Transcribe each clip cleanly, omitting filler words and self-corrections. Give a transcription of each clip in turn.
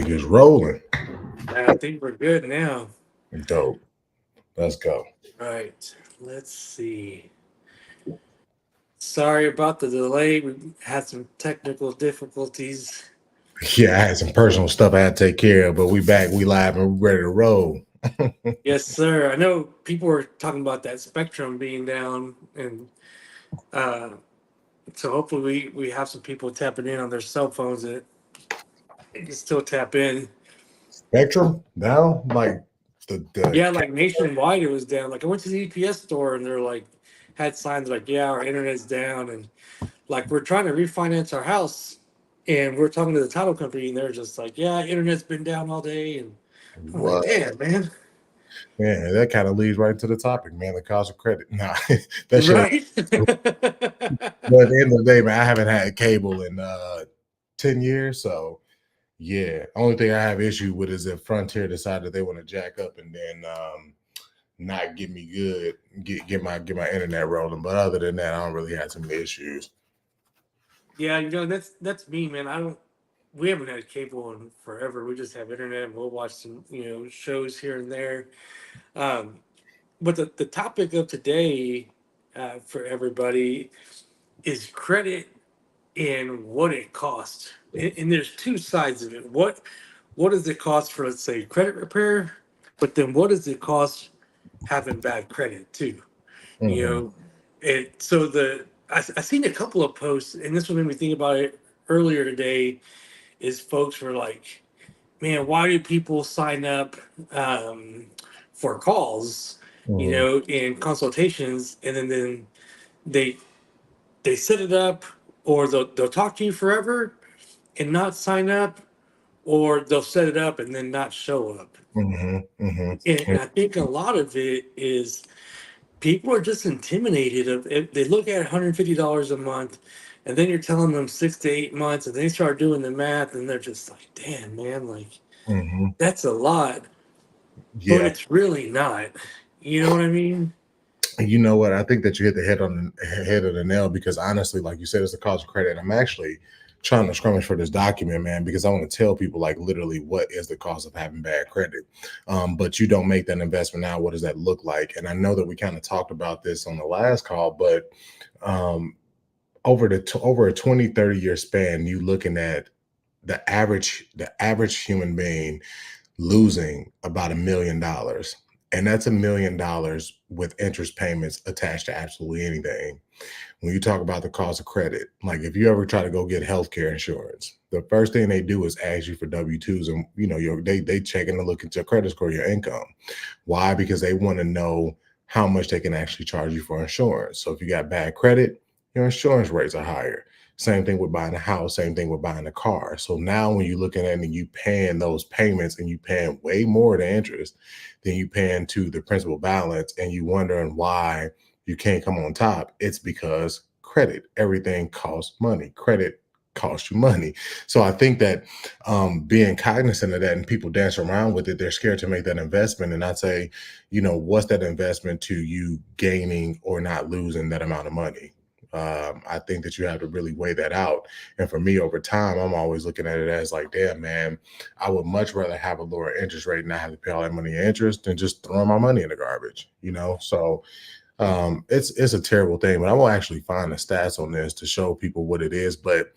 Just rolling. I think we're good now. Dope. Let's go. All right, let's see. Sorry about the delay. We had some technical difficulties. Yeah, I had some personal stuff I had to take care of, but we back, we live, and we ready to roll. Yes, sir. I know people were talking about that spectrum being down, and uh, so hopefully we have some people tapping in on their cell phones that can still tap in. Spectrum now, like the Yeah, like nationwide, it was down. Like I went to the EPS store, and they're like had signs like, "Yeah, our internet's down," and like we're trying to refinance our house, and we're talking to the title company, and they're just like, "Yeah, internet's been down all day," and I'm like, what? "Damn, man, Man, that kind of leads right to the topic, man. The cost of credit. Nah, that shit. right?" But at the end of the day, man, I haven't had cable in 10 years, so yeah. Only thing I have issue with is if Frontier decided they want to jack up and then not get me good, get my internet rolling. But other than that, I don't really have some issues. Yeah, that's me, man. I don't. We haven't had cable in forever. We just have internet, and we'll watch some shows here and there. Um, but the topic of today for everybody is credit and what it costs. And there's two sides of it. What does it cost for, let's say, credit repair? But then what does it cost having bad credit too? You Hmm. know, and so I seen a couple of posts, and this one made me think about it earlier today. Is folks were like, "Man, why do people sign up for calls, Hmm. and consultations, and then they they set it up, or they'll talk to you forever and not sign up, or they'll set it up and then not show up." Hmm. Hmm. And I think a lot of it is people are just intimidated of if they look at $150 a month, and then you're telling them 6 to 8 months, and they start doing the math, and they're just like, "Damn, man, like Hmm. that's a lot," but Yeah. it's really not. You know what I mean? You know what? I think that you hit the head of the nail because honestly, like you said, it's the cost of credit. I'm actually trying to scrummage for this document, man, because I want to tell people like literally what is the cost of having bad credit. But you don't make that investment now. What does that look like? And I know that we kind of talked about this on the last call, but um, over a 20-30 year span, you looking at the average human being losing about $1 million. And that's $1 million with interest payments attached to absolutely anything. When you talk about the cost of credit, like if you ever try to go get healthcare insurance, the first thing they do is ask you for W-2s, and they check and look at your credit score, your income. Why? Because they want to know how much they can actually charge you for insurance. So if you got bad credit, your insurance rates are higher. Same thing with buying a house, same thing with buying a car. So now when you're looking at it and you paying those payments and you paying way more to interest than you paying to the principal balance, and you wondering why you can't come on top, it's because credit. Everything costs money. Credit costs you money. So I think that being cognizant of that, and people dance around with it, they're scared to make that investment. And I'd say, what's that investment to you gaining or not losing that amount of money? I think that you have to really weigh that out. And for me, over time, I'm always looking at it as like, damn, man, I would much rather have a lower interest rate and not have to pay all that money in interest than just throwing my money in the garbage. So it's a terrible thing, but I will actually find the stats on this to show people what it is. But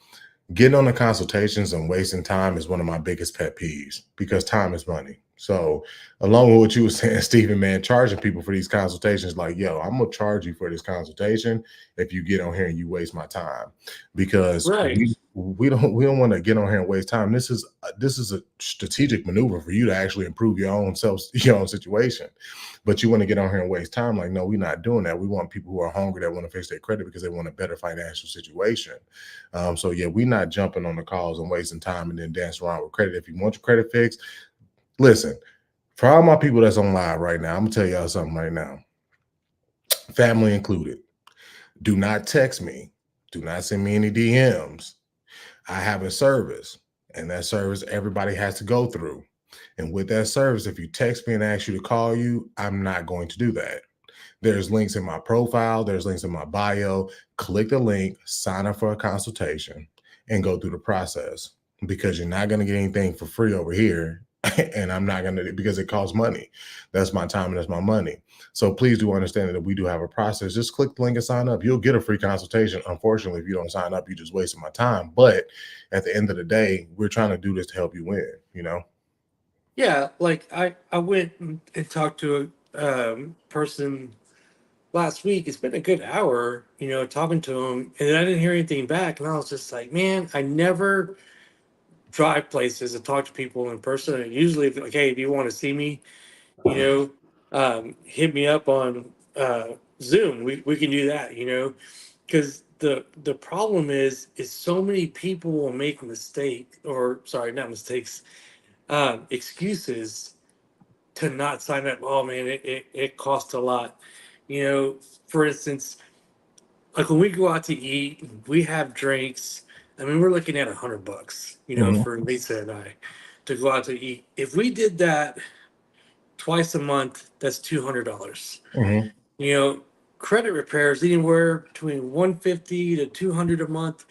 getting on the consultations and wasting time is one of my biggest pet peeves because time is money. So, along with what you were saying, Stephen, man, charging people for these consultations, like, yo, I'm gonna charge you for this consultation if you get on here and you waste my time, because Right. we don't want to get on here and waste time. This is a strategic maneuver for you to actually improve your own self, your own situation. But you want to get on here and waste time. Like, no, we're not doing that. We want people who are hungry that want to fix their credit because they want a better financial situation. So yeah, we're not jumping on the calls and wasting time and then dance around with credit. If you want your credit fixed, listen. For all my people that's on live right now, I'm gonna tell y'all something right now, family included. Do not text me. Do not send me any DMs. I have a service, and that service everybody has to go through. And with that service, if you text me and ask you to call you, I'm not going to do that. There's links in my profile, there's links in my bio. Click the link, sign up for a consultation, and go through the process. because you're not going to get anything for free over here. And I'm not going to, because it costs money. That's my time and that's my money. So please do understand that we do have a process. Just click the link and sign up. You'll get a free consultation. Unfortunately, if you don't sign up, you just wasting my time. But at the end of the day, we're trying to do this to help you win, you know? Yeah, like I went and talked to a person last week. It's been a good hour, talking to him, and I didn't hear anything back. And I was just like, man, I never drive places and talk to people in person. And usually, if, like, hey, if you want to see me, you hit me up on Zoom. We can do that, because the problem is so many people will make mistake, or sorry, not mistakes, excuses to not sign up. Oh man, it costs a lot. You know, for instance, like when we go out to eat, we have drinks. I mean, we're looking at $100, Hmm. for Lisa and I to go out to eat. If we did that twice a month, that's $200. Hmm. You know, credit repairs anywhere between 150 to 200 a month,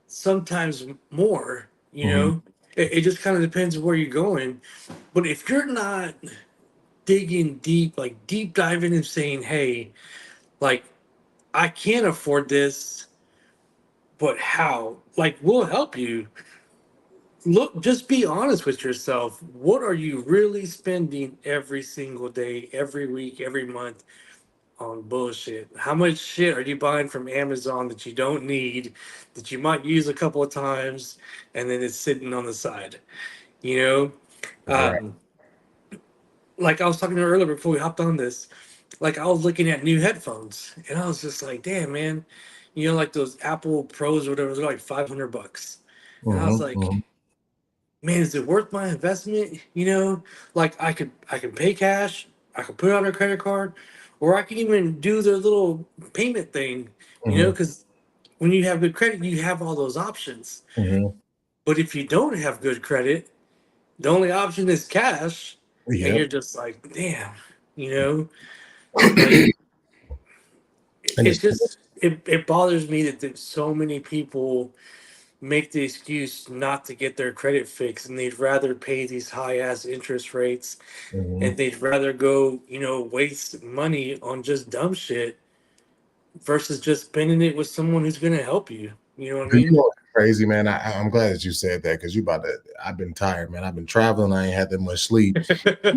sometimes more. Hmm. It just kind of depends where you're going. But if you're not digging deep, like deep diving and saying, hey, like, I can't afford this, but how? Like, we'll help you. Look, just be honest with yourself. What are you really spending every single day, every week, every month on bullshit? How much shit are you buying from Amazon that you don't need, that you might use a couple of times, and then it's sitting on the side? You know, Right. um, like I was talking to her earlier before we hopped on this. Like I was looking at new headphones, and I was just like, "Damn, man!" Like those Apple Pros or whatever, they're like $500, and I was Hmm. like, Hmm. man, is it worth my investment? Like I can pay cash, I can put it on a credit card, or I can even do the little payment thing, Hmm. because when you have good credit, you have all those options. Hmm. But if you don't have good credit, the only option is cash, and you're Yep. just like, damn, you know, like And it it's, just it bothers me that so many people make the excuse not to get their credit fixed, and they'd rather pay these high ass interest rates, and mhm. they'd rather go, waste money on just dumb shit versus just spending it with someone who's going to help you. You know what I You mean? know what's crazy, man? I'm glad that you said that because you about to. I've been tired, man. I've been traveling. I ain't had that much sleep.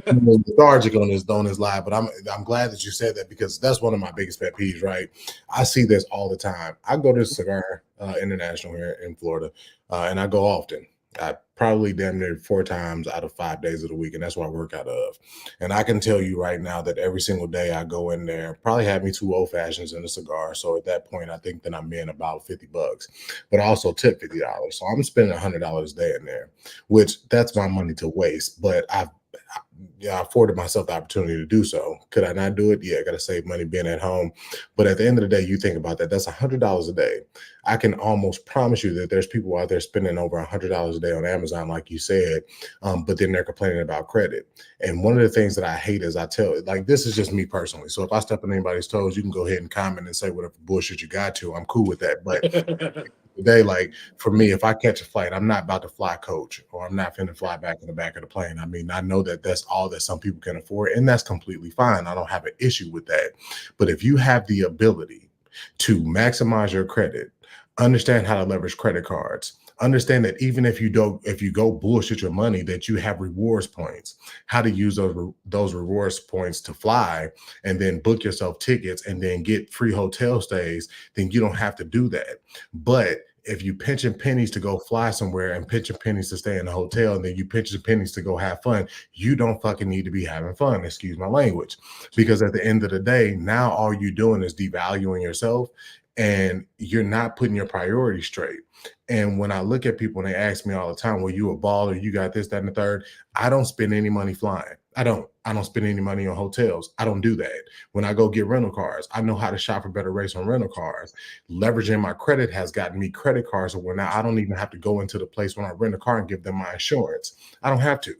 I'm a little lethargic on this live, but I'm glad that you said that because that's one of my biggest pet peeves. Right? I see this all the time. I go to Cigar International here in Florida, and I go often. I probably damn near 4 times out of 5 days of the week, and that's what I work out of. And I can tell you right now that every single day I go in there, probably have me 2 old fashions and a cigar. So at that point, I think that I'm in about $50, but I also tip $50. So I'm spending $100 a day in there, which that's my money to waste. But I afforded myself the opportunity to do so. Could I not do it? Yeah, I got to save money being at home. But at the end of the day, you think about that. That's $100 a day. I can almost promise you that there's people out there spending over $100 a day on Amazon, like you said, but then they're complaining about credit. And one of the things that I hate is I tell it like this is just me personally. So if I step on anybody's toes, you can go ahead and comment and say whatever bullshit you got to. I'm cool with that. But today, like for me, if I catch a flight, I'm not about to fly coach or I'm not finna fly back in the back of the plane. I mean, I know that that's all that some people can afford, and that's completely fine. I don't have an issue with that. But if you have the ability to maximize your credit, understand how to leverage credit cards, understand that even if you go bullshit your money, that you have rewards points, how to use those rewards points to fly and then book yourself tickets and then get free hotel stays, then you don't have to do that. But if you pinching pennies to go fly somewhere and pinching pennies to stay in a hotel and then you pinching pennies to go have fun, you don't fucking need to be having fun. Excuse my language. Because at the end of the day, now all you're doing is devaluing yourself and you're not putting your priorities straight. And when I look at people and they ask me all the time, well, you a baller, you got this, that, and the third. I don't spend any money flying. I don't spend any money on hotels. I don't do that. When I go get rental cars, I know how to shop for better rates on rental cars. Leveraging my credit has gotten me credit cards where now I don't even have to go into the place when I rent a car and give them my insurance. I don't have to.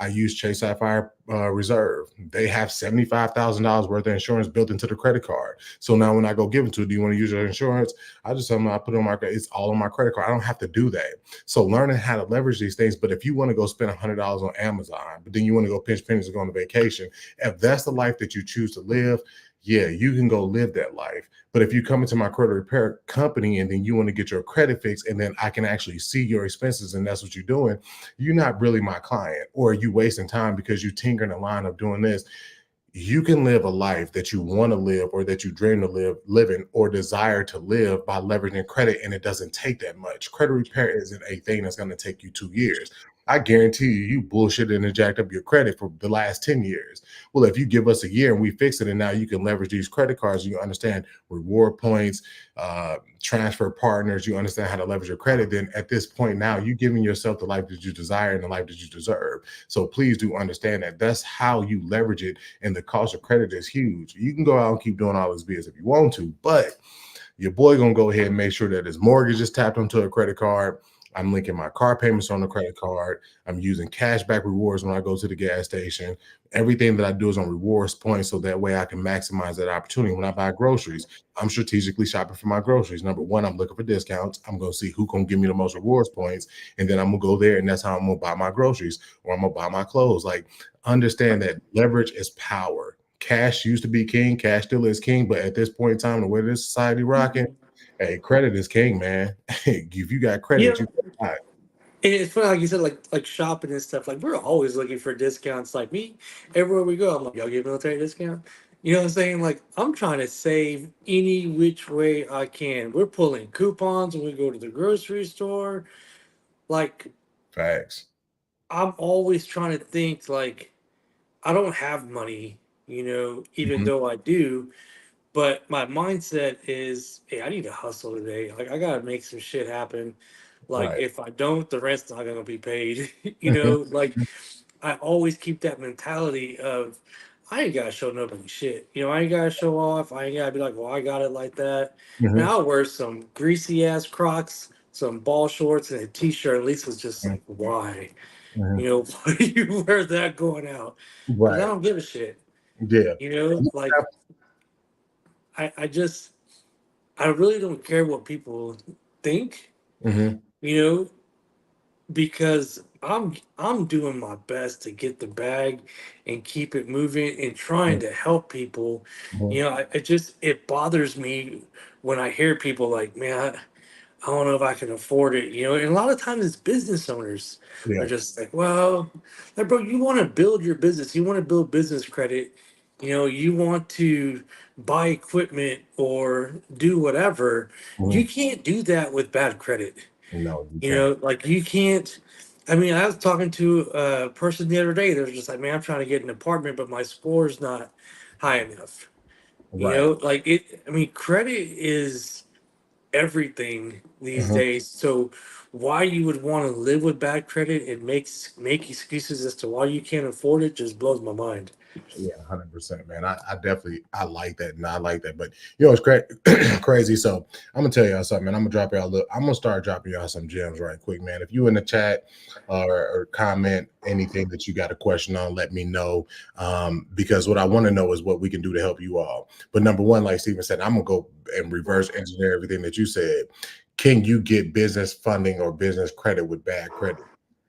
I use Chase Sapphire Reserve. They have $75,000 worth of insurance built into the credit card. So now when I go give it to, do you want to use your insurance? I just tell them I put it on my, it's all on my credit card. I don't have to do that. So learning how to leverage these things. But if you want to go spend $100 on Amazon, but then you want to go pinch pennies and go on a vacation, if that's the life that you choose to live, yeah, you can go live that life. But if you come into my credit repair company and then you want to get your credit fixed and then I can actually see your expenses and that's what you're doing, you're not really my client, or you wasting time because you tinkering the line of doing this. You can live a life that you want to live or that you dream to live in or desire to live by leveraging credit, and it doesn't take that much. Credit repair isn't a thing that's going to take you 2 years. I guarantee you bullshit and jacked up your credit for the last 10 years. Well, if you give us a year and we fix it and now you can leverage these credit cards, you understand reward points, transfer partners, you understand how to leverage your credit, then at this point now you're giving yourself the life that you desire and the life that you deserve. So please do understand that that's how you leverage it, and the cost of credit is huge. You can go out and keep doing all this BS if you want to, but your boy gonna go ahead and make sure that his mortgage is tapped onto a credit card. I'm linking my car payments on the credit card. I'm using cashback rewards when I go to the gas station. Everything that I do is on rewards points, so that way I can maximize that opportunity. When I buy groceries, I'm strategically shopping for my groceries. Number one, I'm looking for discounts. I'm going to see who can give me the most rewards points, and then I'm going to go there, and that's how I'm going to buy my groceries, or I'm going to buy my clothes. Like, understand that leverage is power. Cash used to be king. Cash still is king, but at this point in time, the way this society rocking, hey, credit is king, man. If you got Yeah, credit, you got it. and it's funny, like you said, like shopping and stuff. Like we're always looking for discounts. Like me, everywhere we go, I'm like, y'all get military discount. You know what I'm saying? Like I'm trying to save any which way I can. We're pulling coupons when we go to the grocery store. Like Facts. I'm always trying to think like I don't have money, even Mhm. though I do. But my mindset is, hey, I need to hustle today. Like I gotta make some shit happen. Like Right. if I don't, the rent's not gonna be paid. Mhm. Like I always keep that mentality of I ain't gotta show nobody shit. I ain't gotta show off. I ain't gotta be like, well, I got it like that. Man, Mhm. I'll wear some greasy ass Crocs, some ball shorts, and a t-shirt. At least it's just Mhm. like, why? Mhm. Why do you wear that going out? Because I Right. don't give a shit. Yeah. Like I really don't care what people think, Mhm. you know, because I'm doing my best to get the bag and keep it moving and trying Mhm. to help people. Mhm. It bothers me when I hear people like, man, I don't know if I can afford it, and a lot of times it's business owners are Yeah. just like, well, like, bro, you want to build your business, you want to build business credit, you want to buy equipment or do whatever. You Mhm. can't do that with bad credit. No, you can't. Like you can't. I mean, I was talking to a person the other day. They're just like, man, I'm trying to get an apartment, but my score's not high enough. Right. Like it. I mean, credit is everything these Mhm. days. So why you would want to live with bad credit and make excuses as to why you can't afford it just blows my mind. Yeah, 100%, man. I definitely I like that, and I like that. But it's crazy. So I'm gonna tell y'all something, man. I'm gonna drop y'all. Look, I'm gonna start dropping y'all some gems right quick, man. If you in the chat or comment anything that you got a question on, let me know. Because what I want to know is what we can do to help you all. But number one, like Steven said, I'm gonna go and reverse engineer everything that you said. Can you get business funding or business credit with bad credit?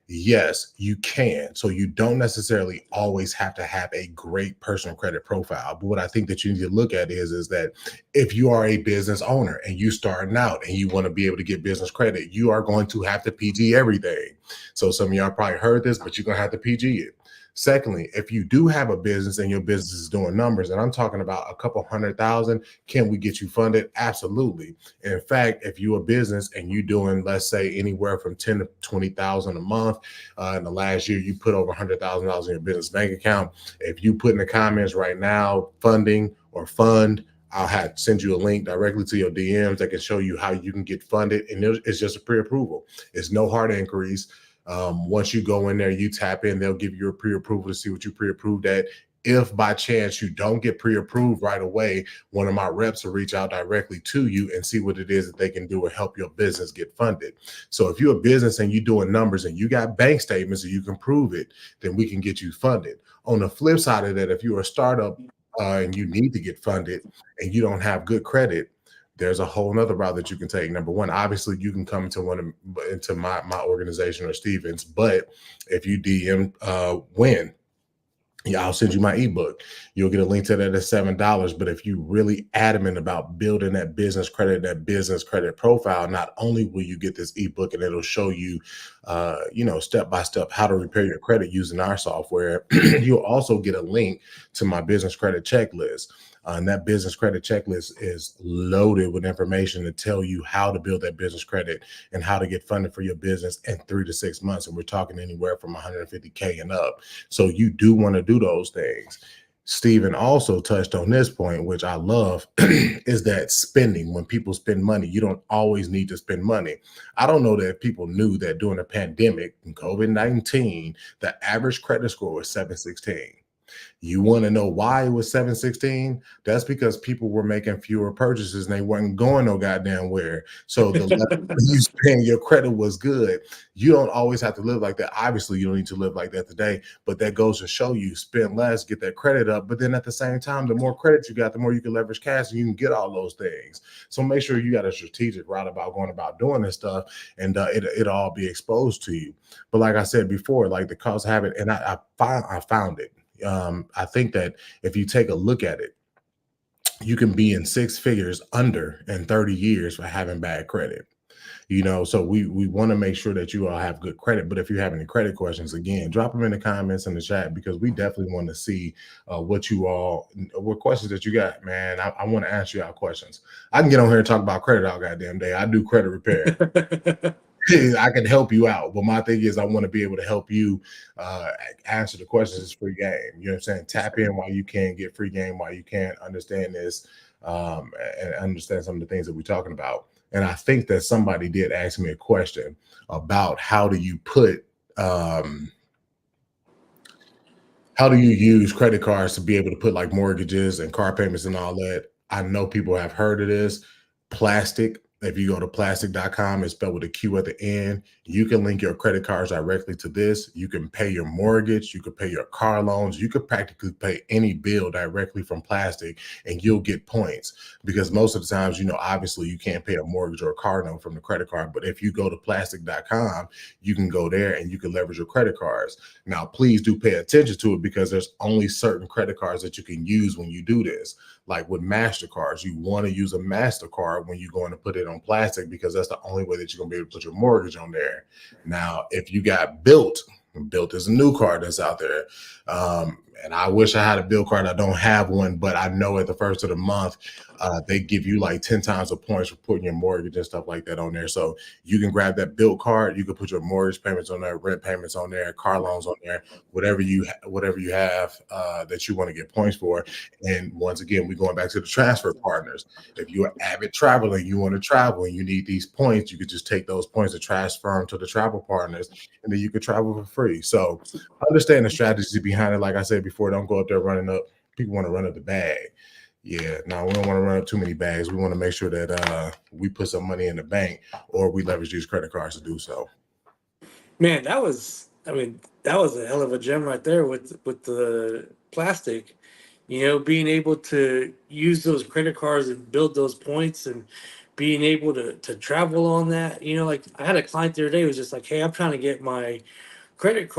Yes, you can. So you don't necessarily always have to have a great personal credit profile. But what I think that you need to look at is that if you are a business owner and you starting out and you want to be able to get business credit, you are going to have to PG everything. So some of y'all probably heard this, but you're gonna have to PG it. Secondly, if you do have a business and your business is doing numbers, and I'm talking about a couple 100,000, can we get you funded? Absolutely. In fact, if you're a business and you're doing, let's say, anywhere from 10 to 20,000 a month, in the last year you put over $100,000 in your business bank account. If you put in the comments right now, funding or fund, I'll have send you a link directly to your DMs that can show you how you can get funded, and it's just a pre-approval. It's no hard inquiries. Once you go in there, you tap in, they'll give you a pre-approval to see what you pre-approved at. if by chance you don't get pre-approved right away, one of my reps will reach out directly to you and see what it is that they can do to help your business get funded. So if you're a business and you're doing numbers and you got bank statements and you can prove it, then we can get you funded. On the flip side of that, if you're a startup and you need to get funded and you don't have good credit, there's a whole nother route that you can take. Number one, obviously you can come into my organization or Stevens, but if you DM Win, yeah, I'll send you my ebook. You'll get a link to that at $7. But if you really adamant about building that business credit profile, not only will you get this ebook and it'll show you, step by step how to repair your credit using our software, you'll also get a link to my business credit checklist. And that business credit checklist is loaded with information to tell you how to build that business credit and how to get funded for your business in 3 to 6 months. And we're talking anywhere from 150K and up. So you do want to do those things. Stephen also touched on this point, which I love, is that spending. When people spend money, you don't always need to spend money. I don't know that if people knew that during the pandemic, COVID-19, the average credit score was 716. You want to know why it was 716? That's because people were making fewer purchases and they weren't going no goddamn where. So the less you spend, your credit was good. You don't always have to live like that. Obviously, you don't need to live like that today, but that goes to show you spend less, get that credit up. But then at the same time, the more credit you got, the more you can leverage cash and you can get all those things. So make sure you got a strategic route about going about doing this stuff, and it'll all be exposed to you. But like I said before, like the cause habit, and I found it. I think that if you take a look at it, you can be in six figures under in 30 years for having bad credit. So we want to make sure that you all have good credit. But if you have any credit questions, again, drop them in the comments in the chat, because we definitely want to see what questions that you got, man. I want to answer y'all questions. I can get on here and talk about credit all goddamn day. I do credit repair. I can help you out. But my thing is, I want to be able to help you answer the questions. It's free game. You know what I'm saying? Tap in while you can, get free game while you can, understand this, and understand some of the things that we're talking about. And I think that somebody did ask me a question about how do you use credit cards to be able to put like mortgages and car payments and all that. I know people have heard of this. Plastic. If you go to plastic.com, it's spelled with a Q at the end. You can link your credit cards directly to this. You can pay your mortgage. You can pay your car loans. You could practically pay any bill directly from Plastic, and you'll get points. Because most of the times, obviously you can't pay a mortgage or a car note from the credit card. But if you go to plastic.com, you can go there and you can leverage your credit cards. Now, please do pay attention to it, because there's only certain credit cards that you can use when you do this. Like with MasterCards, you want to use a MasterCard when you're going to put it on Plastic, because that's the only way that you're going to be able to put your mortgage on there. Now, if you got Built is a new card that's out there. And I wish I had a Built card. I don't have one, but I know at the first of the month, they give you like 10 times the points for putting your mortgage and stuff like that on there. So you can grab that Built card. You can put your mortgage payments on there, rent payments on there, car loans on there, whatever you have that you want to get points for. And once again, we're going back to the transfer partners. If you're an avid traveler, you want to travel and you need these points, you could just take those points and transfer them to the travel partners, and then you could travel for free. So understand the strategy behind it. Like I said before, don't go up there running up. People want to run up the bag. Yeah, no, we don't want to run up too many bags. We want to make sure that we put some money in the bank, or we leverage these credit cards to do so. Man, that was a hell of a gem right there with the Plastic. Being able to use those credit cards and build those points, and being able to travel on that. Like I had a client the other day who was just like, "Hey, I'm trying to get my credit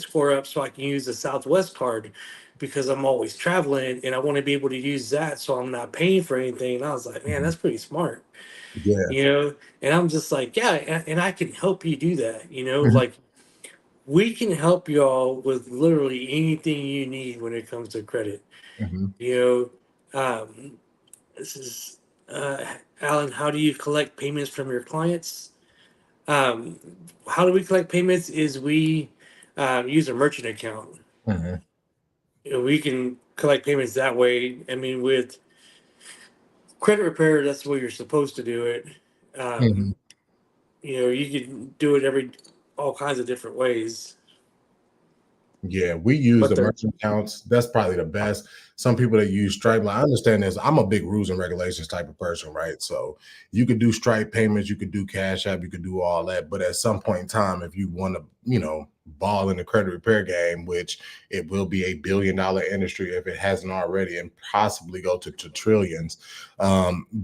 score up so I can use the Southwest card because I'm always traveling and I want to be able to use that so I'm not paying for anything." And I was like, "Man, Mhm. that's pretty smart." Yeah. you know and I'm just like, yeah, and I can help you do that. Mhm. Like, we can help y'all with literally anything you need when it comes to credit. Mhm. you know this is Alan, how do you collect payments from your clients? um, how do we collect payments is we use a merchant account. Mhm. We can collect payments that way. With credit repair, that's the way you're supposed to do it. um, Mhm. you can do it all kinds of different ways. Yeah, we use But the they're merchant accounts. That's probably the best. Some people that use Stripe, like, I understand this. I'm a big rules and regulations type of person, right? So you could do Stripe payments, you could do Cash App, you could do all that. But at some point in time, if you want to, ball in the credit repair game, which it will be $1 billion industry if it hasn't already, and possibly go to trillions,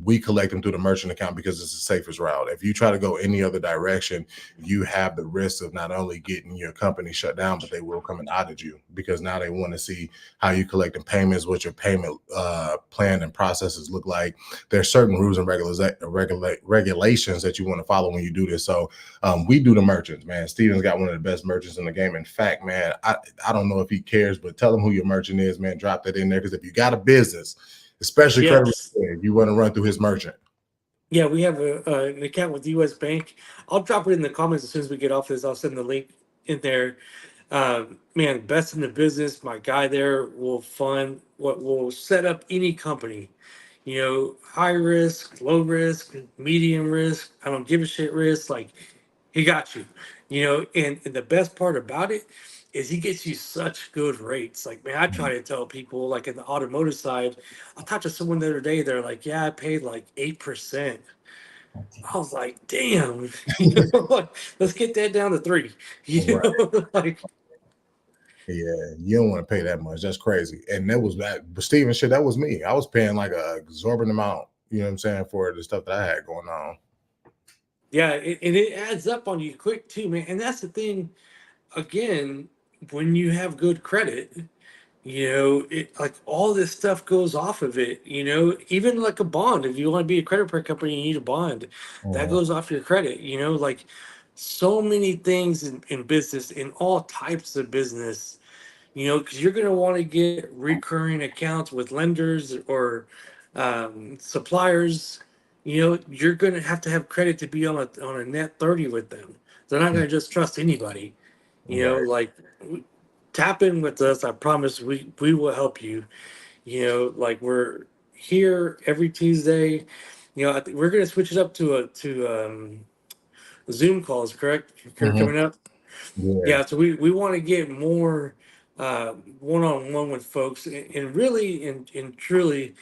we collect them through the merchant account because it's the safest route. If you try to go any other direction, you have the risk of not only getting your company shut down, but they will come and audit you because now they want to see how you collecting payments, what your payment plan and processes look like. There's certain rules and regulations that you want to follow when you do this. So we do the merchants, man. Steven's got one of the best merchants in the game. In fact, man, I don't know if he cares, but tell him who your merchant is, man. Drop that in there because if you got a business, especially yeah, credit repair, you want to run through his merchant. yeah. We have an account with U.S. Bank. I'll drop it in the comments as soon as we get off this. I'll send the link in there. Man, best in the business. My guy there will fund what will set up any company. High risk, low risk, medium risk. I don't give a shit risk. Like he got you. And the best part about it is he gets you such good rates. Like, man, I try to tell people, like in the automotive side, I talked to someone the other day, they're like, yeah, I paid like 8%. I was like, damn, like, let's get that down to three. Right. Like, Yeah, you don't want to pay that much. That's crazy. And that was that. But Steven, shit, that was me. I was paying like a exorbitant amount. You know what I'm saying, for the stuff that I had going on. yeah, and it adds up on you quick too, man. And that's the thing, again, when you have good credit, it like all this stuff goes off of it, even like a bond. If you want to be a credit card company, you need a bond that Mhm, goes off your credit, like so many things in business, in all types of business, because you're going to want to get recurring accounts with lenders or suppliers. You're going to have credit to be on a net 30 with them. They're not going to just trust anybody. right. Like tap in with us. I promise we will help you. Like we're here every Tuesday. I think we're going to switch it up to Zoom calls. Correct? Mhm. Coming up. Yeah. Yeah, so we want to get more one-on-one with folks, and really and truly,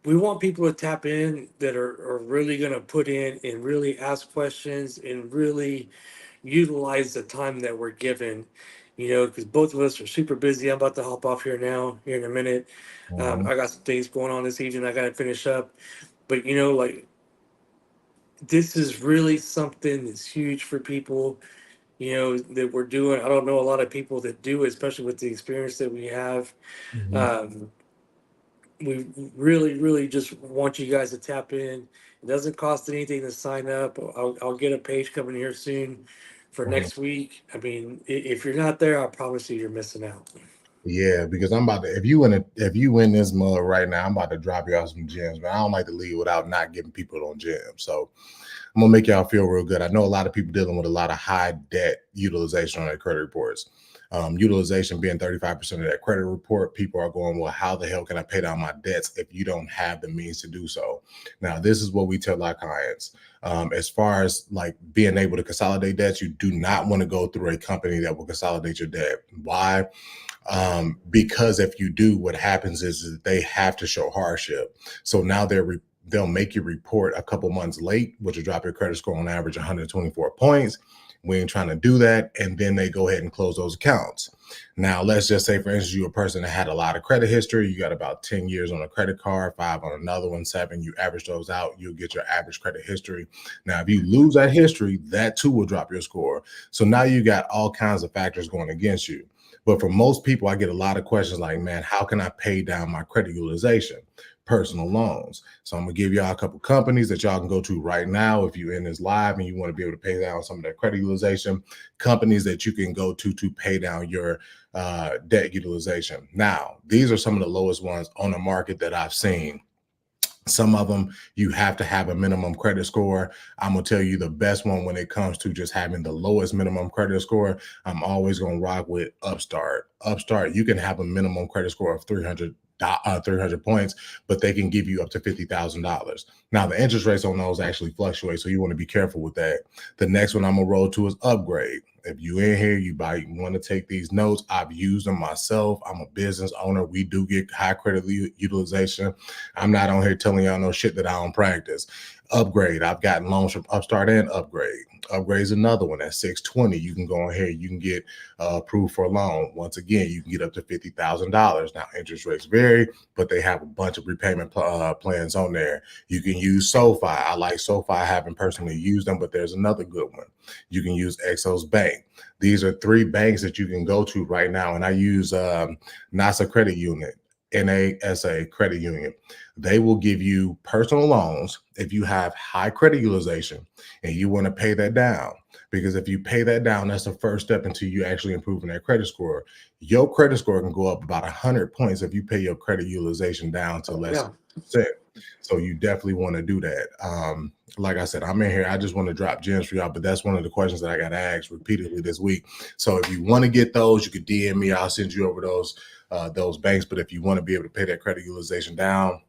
we want people to tap in that are really going to put in and really ask questions and really utilize the time that we're given. Because both of us are super busy. I'm about to hop off here now, here in a minute. Mhm. I got some things going on this evening. I got to finish up, but like this is really something that's huge for people, that we're doing. I don't know a lot of people that do, especially with the experience that we have. Mhm. Um, we really, really just want you guys to tap in. It doesn't cost anything to sign up. I'll get a page coming here soon for Mhm. next week. I mean, if you're not there, I promise you're missing out. Yeah, because I'm about to. If you in this mud right now, I'm about to drop you off some gems. But I don't like to leave without not giving people on gems. So I'm gonna make y'all feel real good. I know a lot of people dealing with a lot of high debt utilization on their credit reports. Utilization being 35% of that credit report, people are going, well, how the hell can I pay down my debts if you don't have the means to do so? Now, this is what we tell our clients. As far as like being able to consolidate debts, you do not want to go through a company that will consolidate your debt. Why? Because if you do, what happens is that they have to show hardship. So now they'll make you report a couple months late, which will drop your credit score on average 124 points. We ain't trying to do that. And then they go ahead and close those accounts. Now, let's just say, for instance, you're a person that had a lot of credit history. You got about 10 years on a credit card, 5 on another one, 7. You average those out, you'll get your average credit history. Now, if you lose that history, that too will drop your score. So now you got all kinds of factors going against you. But for most people, I get a lot of questions like, man, how can I pay down my credit utilization? Personal loans. So I'm gonna give y'all a couple companies that y'all can go to right now if you're in this live and you want to be able to pay down some of that credit utilization. Companies that you can go to pay down your debt utilization. Now, these are some of the lowest ones on the market that I've seen. Some of them you have to have a minimum credit score. I'm gonna tell you the best one when it comes to just having the lowest minimum credit score. I'm always gonna rock with Upstart. Upstart, you can have a minimum credit score of 300 points, but they can give you up to $50,000. Now the interest rates on those actually fluctuate, so you want to be careful with that. The next one I'm gonna roll to is Upgrade. if you in here, you might want to take these notes. I've used them myself. I'm a business owner. We do get high credit utilization. I'm not on here telling y'all no shit that I don't practice. Upgrade. I've gotten loans from Upstart and Upgrade. Upgrade is another one at 620. You can go in here. You can get approved for a loan. Once again, you can get up to $50,000. Now interest rates vary, but they have a bunch of repayment plans on there. You can use SoFi. I like SoFi. I haven't personally used them, but there's another good one. You can use Exos Bank. These are 3 banks that you can go to right now. And I use NASA Credit Union, NASA Credit Union. They will give you personal loans if you have high credit utilization and you want to pay that down. Because if you pay that down, that's the first step into you actually improving that credit score. Your credit score can go up about 100 points if you pay your credit utilization down to less Yeah. than percent. So you definitely want to do that. Like I said, I'm in here. I just want to drop gems for y'all, but that's one of the questions that I got asked repeatedly this week. So if you want to get those, you could DM me. I'll send you over those banks. But if you want to be able to pay that credit utilization down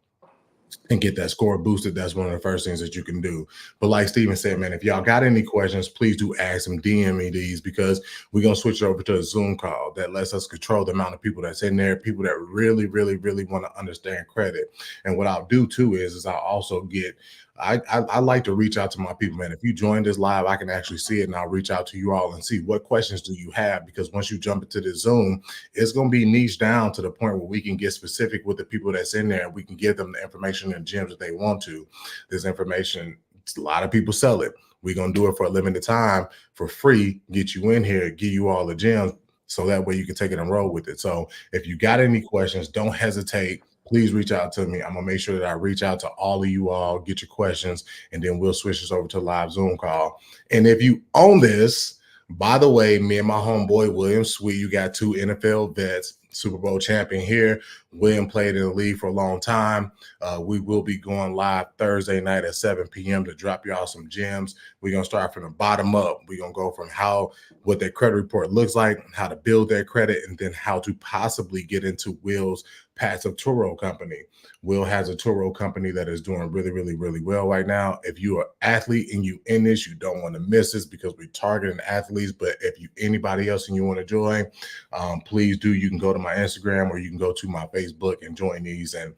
and get that score boosted, that's one of the first things that you can do. But like Steven said, man, if y'all got any questions, please do ask them, DM me these, because we're going to switch over to a Zoom call that lets us control the amount of people that's in there, people that really, really, really want to understand credit. And what I'll do too is I'll also get, I like to reach out to my people, man. If you join this live, I can actually see it, and I'll reach out to you all and see what questions do you have, because once you jump into this Zoom, it's going to be niche down to the point where we can get specific with the people that's in there, and we can give them the information and gems that they want to. This information, a lot of people sell it. We're going to do it for a limited time for free, get you in here, give you all the gems, so that way you can take it and roll with it. So if you got any questions, don't hesitate. Please reach out to me. I'm going to make sure that I reach out to all of you all, get your questions, and then we'll switch this over to a live Zoom call. And if you own this, by the way, me and my homeboy, William Sweet, you got 2 NFL vets, Super Bowl champion here. William played in the league for a long time. We will be going live Thursday night at 7 p.m. to drop y'all some gems. We're going to start from the bottom up. We're going to go from what their credit report looks like, how to build their credit, and then how to possibly get into Will's passive Turo company. Will has a Turo company that is doing really, really, really well right now. If you are an athlete and you in this, you don't want to miss this, because we're targeting athletes. But if you anybody else and you want to join, please do. You can go to my Instagram or you can go to my Facebook and join these. And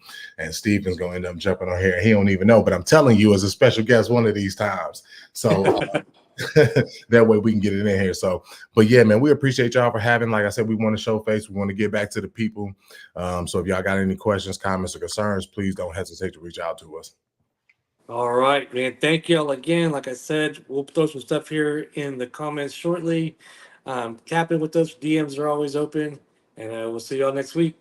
Steven's going to end up jumping on here. He don't even know, but I'm telling you, as a special guest one of these times. So that way we can get it in here. So, but yeah, man, we appreciate y'all for having. Like I said, we want to show face. We want to get back to the people. So if y'all got any questions, comments, or concerns, please don't hesitate to reach out to us. All right, man. Thank y'all again. Like I said, we'll throw some stuff here in the comments shortly. Tap in with us. DMs are always open, and we'll see y'all next week.